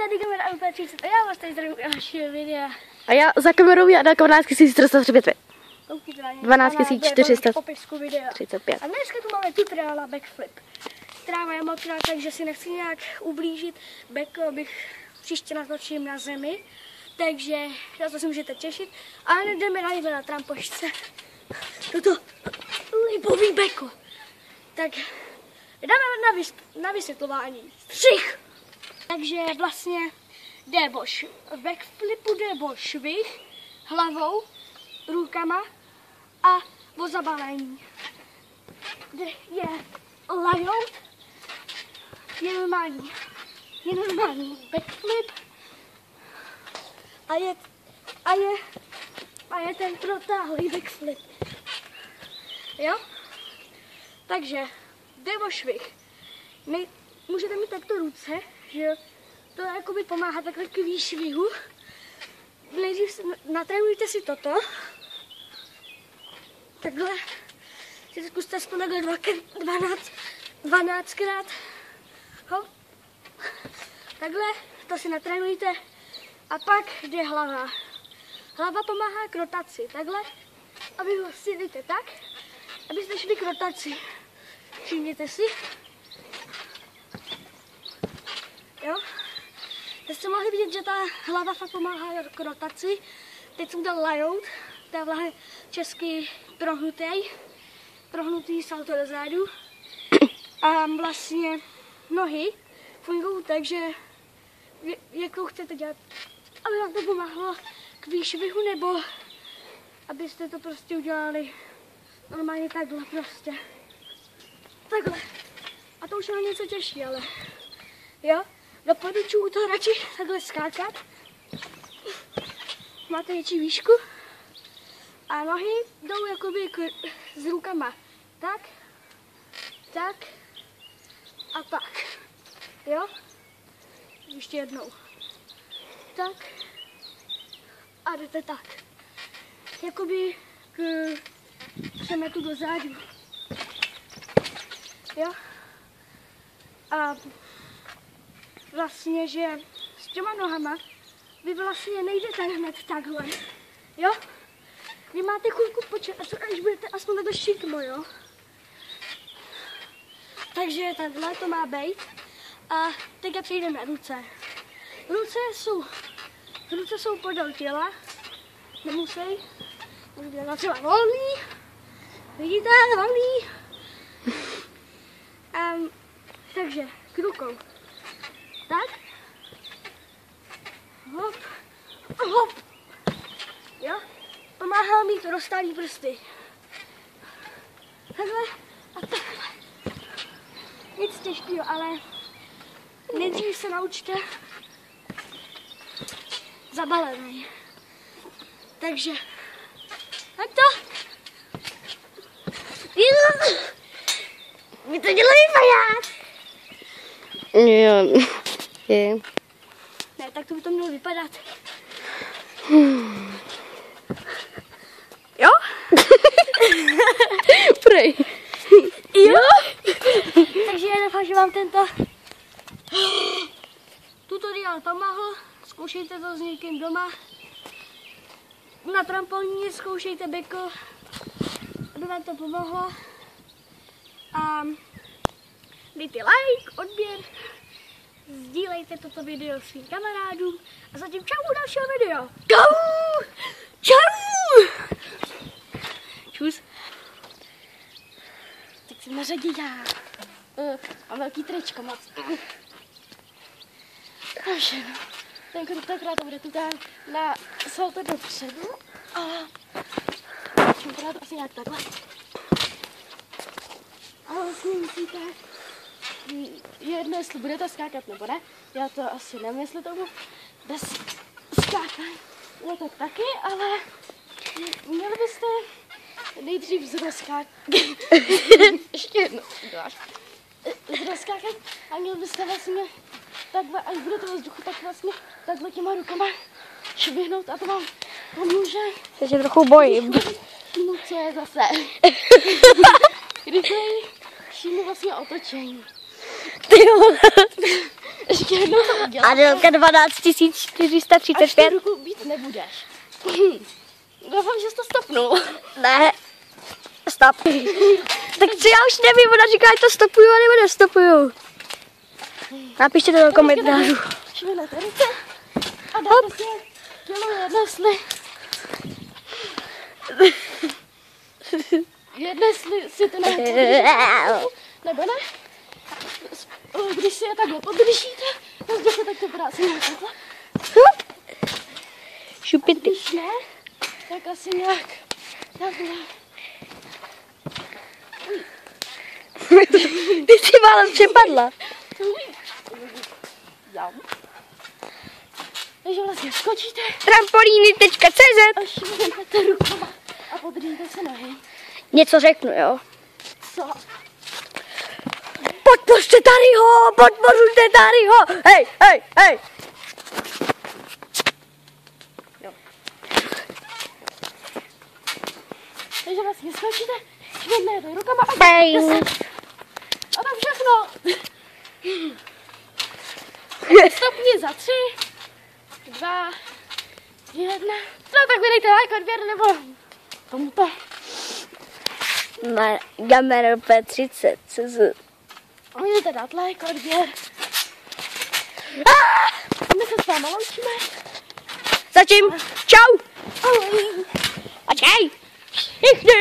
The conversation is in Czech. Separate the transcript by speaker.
Speaker 1: tady kamera MP30 a já vás tady zdravím u dalšího videa.
Speaker 2: A já za kamerou já na 12 435. 12 435.
Speaker 1: A dneska tu máme tutoriál na backflip. Tráva je mokrá, takže si nechci nějak ublížit. Back bych příště natočím na zemi. Takže na to si můžete těšit. A jdeme na trampošce. Toto lipový beko. Tak jdeme na vysvětlování. Střih! Takže vlastně jde v backflipu jde o švih hlavou, rukama a o zabalení. Kde je layout, je normální backflip a je ten protáhlý backflip. Jo? Takže jde o švih. Můžete mít takto ruce, že to jakoby pomáhá takhle k výšvihu. Nejdřív natrénujte si toto. Takhle si zkuste aspoň takhle 12krát. Hop. Takhle to si natrénujte. A pak jde hlava. Hlava pomáhá k rotaci. Takhle, aby si jdete tak, abyste šli k rotaci. Všimněte si. Jo? Teď jste mohli vidět, že ta hlava fakt pomáhá k rotaci. Teď jsem dal layout, to je vlastně česky prohnutý salto dozadu. A vlastně nohy fungují tak, že jakou chcete dělat, aby vám to pomáhalo k výšvihu, nebo abyste to prostě udělali normálně takhle prostě. Takhle. A to už je něco těžší, ale jo. Doporučuji to radši takhle skákat. Máte větší výšku. A nohy jdou jakoby s rukama. Tak. Tak. A tak. Jo? Ještě jednou. Tak. A jdete tak. Jakoby k přemetu do zádu. Jo? A vlastně, že s těma nohama vy vlastně nejdete hned takhle, jo? Vy máte chvilku počet, až budete aspoň takhle šikmo, jo? Takže takhle to má být. A teďka přejdeme na ruce. Ruce jsou podél těla, nemusí, můžete dělat třeba volný, vidíte, volný. Takže k rukou. Tak. Hop. Hop. Jo? Pomáhá mi to rozstálí prsty. Takhle a takhle. Nic těžkého, ale nejdřív se naučte zabalený. Takže tak to. Vy to dělají paják.
Speaker 2: Jo. Je.
Speaker 1: Ne, tak to by to mělo vypadat. Jo?
Speaker 2: Prej.
Speaker 1: Jo? Takže já doufám, že vám tento tutoriál pomohl. Zkoušejte to s někým doma. Na trampolíně zkoušejte beko, aby vám to pomohlo. A dejte like, odběr. Sdílejte toto video svým kamarádům a zatím čau u dalšího videa. Čau! Čau! Čus. Tak jsem na řadě já. A velký tričko moc. Takže tenkrát to bude tu tam na salto dopředu. A tenkrát asi nějak takhle. A vlastně musíte jedno, jestli budete skákat nebo ne. Já to asi nevím, jestli to bude bez skákání. Je to taky, ale měli byste nejdřív zrozkákat. Ještě jedno. Zrozkákat a měli byste vlastně takhle, až budete ve vzduchu, tak vlastně takhle těma rukama švihnout a to vám pomůže.
Speaker 2: Já se trochu bojím.
Speaker 1: No co je zase? Rychleji všimnu vlastně otočení.
Speaker 2: Ty Ještě jednou to udělám.
Speaker 1: Adelka 12 435.
Speaker 2: Až tu ruku být nebudeš. Doufám, že jsi to stopnul.
Speaker 1: Ne. Stop. Tak co já už nevím, ona říká, ať to stopuju, nebo nestopuju. Napište to do komentářů.
Speaker 2: Švinete ruce a dáte si kilo jednesli. Jednesli si to nebo ne? Když si je takhle podržíte, tak se takto práci takhle.
Speaker 1: Šupity.
Speaker 2: Když ne, tak asi nějak takhle.
Speaker 1: Ty jsi málem přepadla.
Speaker 2: Takže vlastně skočíte
Speaker 1: Trampolíny.cz
Speaker 2: a švinete rukama a podržíte se nohy.
Speaker 1: Něco řeknu, jo?
Speaker 2: Co?
Speaker 1: Podpořte Tadyho, podpořte Tadyho. Hej, hej, hej.
Speaker 2: Takže vlastně skočíte, švinete rukama a
Speaker 1: Bang.
Speaker 2: podržíte se. A tam všechno. Stopni za 3, 2, 1. No tak vydejte like, odběr nebo tomuto.
Speaker 1: Na Gamero P30 CZ.
Speaker 2: Můžete dát like, odběr. My se s váma loučíme.
Speaker 1: Zatím, čau.
Speaker 2: Ahoj.
Speaker 1: A čej. Všichni.